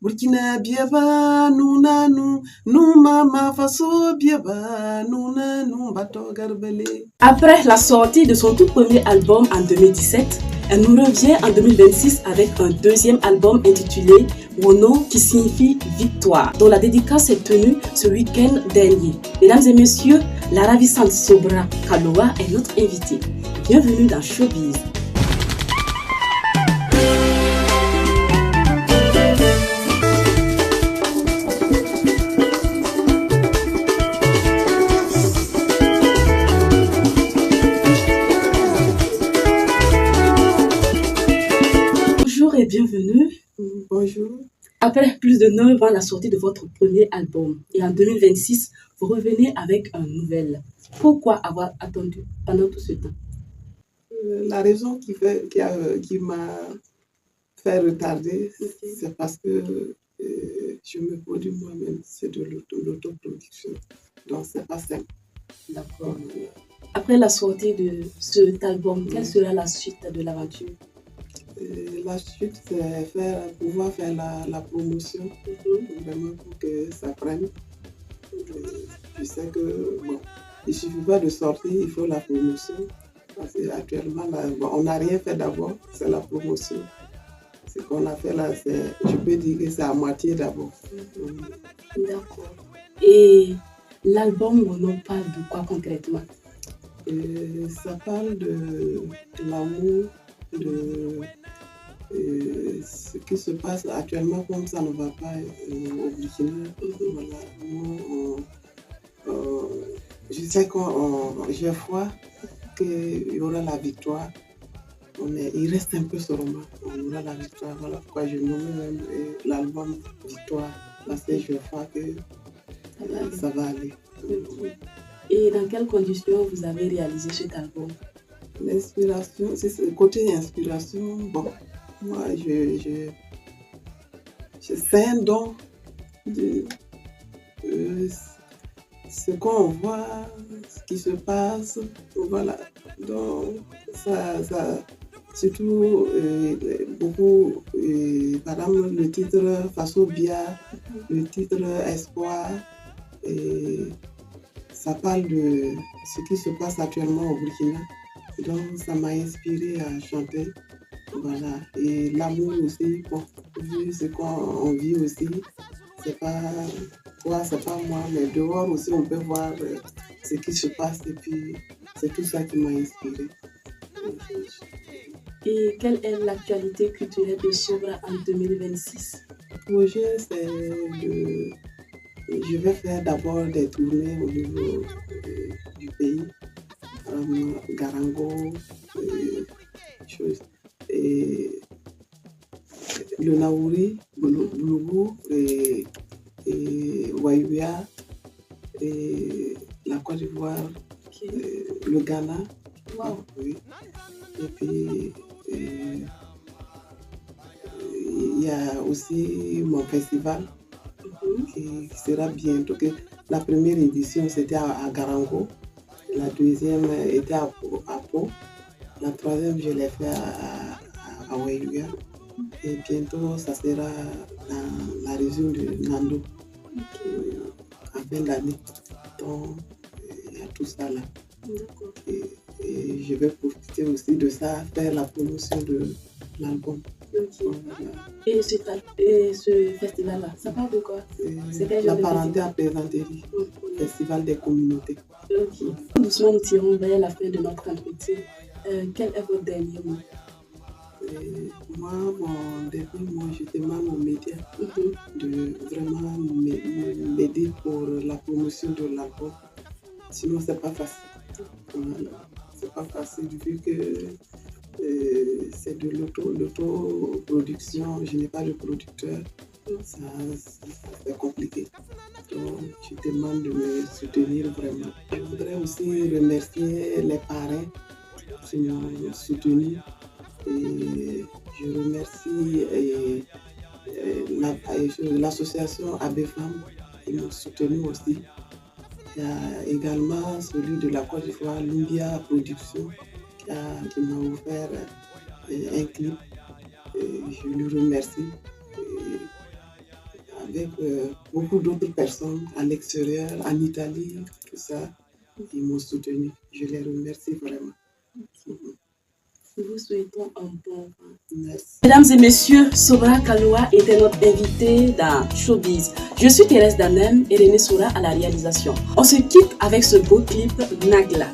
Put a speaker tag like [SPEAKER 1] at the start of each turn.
[SPEAKER 1] Burkina Biaba, Nounanu, Noumama Faso Biaba, Nounanu, Bato Garbele.
[SPEAKER 2] Après la sortie de son tout premier album en 2017, elle nous revient en 2026 avec un deuxième album intitulé Wono, qui signifie victoire, dont la dédicace est tenue ce week-end dernier. Mesdames et messieurs, la ravissante Sobra Kaloa est notre invitée. Bienvenue dans Showbiz. Bonjour et bienvenue.
[SPEAKER 1] Bonjour.
[SPEAKER 2] Après plus de 9 ans, la sortie de votre premier album, et en 2026, vous revenez avec un nouvel. Pourquoi avoir attendu pendant tout ce temps?
[SPEAKER 1] La raison qui m'a fait retarder, c'est parce que je me produis moi-même, c'est de l'autoproduction. Donc, c'est pas simple.
[SPEAKER 2] D'accord. Après la sortie de cet album, quelle sera la suite de l'aventure?
[SPEAKER 1] La suite, c'est pouvoir faire la promotion, vraiment pour que ça prenne. Je sais que, bon, il ne suffit pas de sortir, il faut la promotion. Parce qu'actuellement, on n'a rien fait d'abord, c'est la promotion. Ce qu'on a fait là, je peux dire que c'est à moitié d'abord.
[SPEAKER 2] D'accord. Et l'album, on en parle de quoi concrètement?
[SPEAKER 1] Ça parle de l'amour, de ce qui se passe actuellement, comme ça ne va pas au Burkina. Voilà. Je sais j'ai foi qu'il y aura la victoire. Il reste un peu ce roman. On aura la victoire. Voilà pourquoi je nomme même l'album Victoire. Parce que je crois que ça va aller.
[SPEAKER 2] Et dans quelles conditions vous avez réalisé cet album?
[SPEAKER 1] L'inspiration, côté inspiration, bon, moi, c'est un don de ce qu'on voit, ce qui se passe, voilà. Donc, ça surtout beaucoup, par exemple, le titre Faso Bia, le titre Espoir, et ça parle de ce qui se passe actuellement au Burkina. Donc, ça m'a inspiré à chanter. Voilà. Et l'amour aussi, bon, vu ce qu'on vit aussi, c'est pas toi, c'est pas moi, mais dehors aussi, on peut voir ce qui se passe. Et puis, c'est tout ça qui m'a inspiré.
[SPEAKER 2] Et quelle est l'actualité culturelle de Sobra en 2026?
[SPEAKER 1] Le projet, c'est je vais faire d'abord des tournées au niveau du pays, Garango, et le Naouri, Boulou et Waïbia, et la Côte d'Ivoire, le Ghana.
[SPEAKER 2] Wow.
[SPEAKER 1] Oui. Et puis, il y a aussi mon festival qui sera bientôt. La première édition, c'était à Garango. La deuxième était à Pau. La troisième, je l'ai fait à Waïbia. Et bientôt, ça sera dans la région de Nando, à fin d'année. Donc, il y a tout ça là. Et je vais profiter aussi de ça, faire la promotion de l'album.
[SPEAKER 2] Et ce festival-là, ça parle de quoi?
[SPEAKER 1] La parenté à plaisanterie, festival des communautés.
[SPEAKER 2] Doucement, nous tirons vers la fin de notre entretien. Quel est votre dernier mot?
[SPEAKER 1] Moi, mon dernier mot, je demande aux médias de vraiment m'aider pour la promotion de l'album. Sinon, c'est pas facile. Voilà. C'est pas facile vu que c'est de l'autoproduction. Je n'ai pas de producteur. C'est compliqué. Donc, je demande de me soutenir vraiment. Je voudrais aussi remercier les parrains qui m'ont soutenu. Et je remercie l'association Abbé Femmes qui m'ont soutenu aussi. Il y a également celui de la Côte d'Ivoire, Lumbia Production, qui m'a offert un clip. Je lui remercie. avec beaucoup d'autres personnes à l'extérieur, en Italie, tout ça. Ils m'ont soutenu. Je les remercie vraiment.
[SPEAKER 2] Nous vous souhaitons un bon vent.
[SPEAKER 1] Merci.
[SPEAKER 2] Mesdames et messieurs, Sobra Kaloua était notre invité dans Showbiz. Je suis Thérèse Danem et René Soura à la réalisation. On se quitte avec ce beau clip Nagla.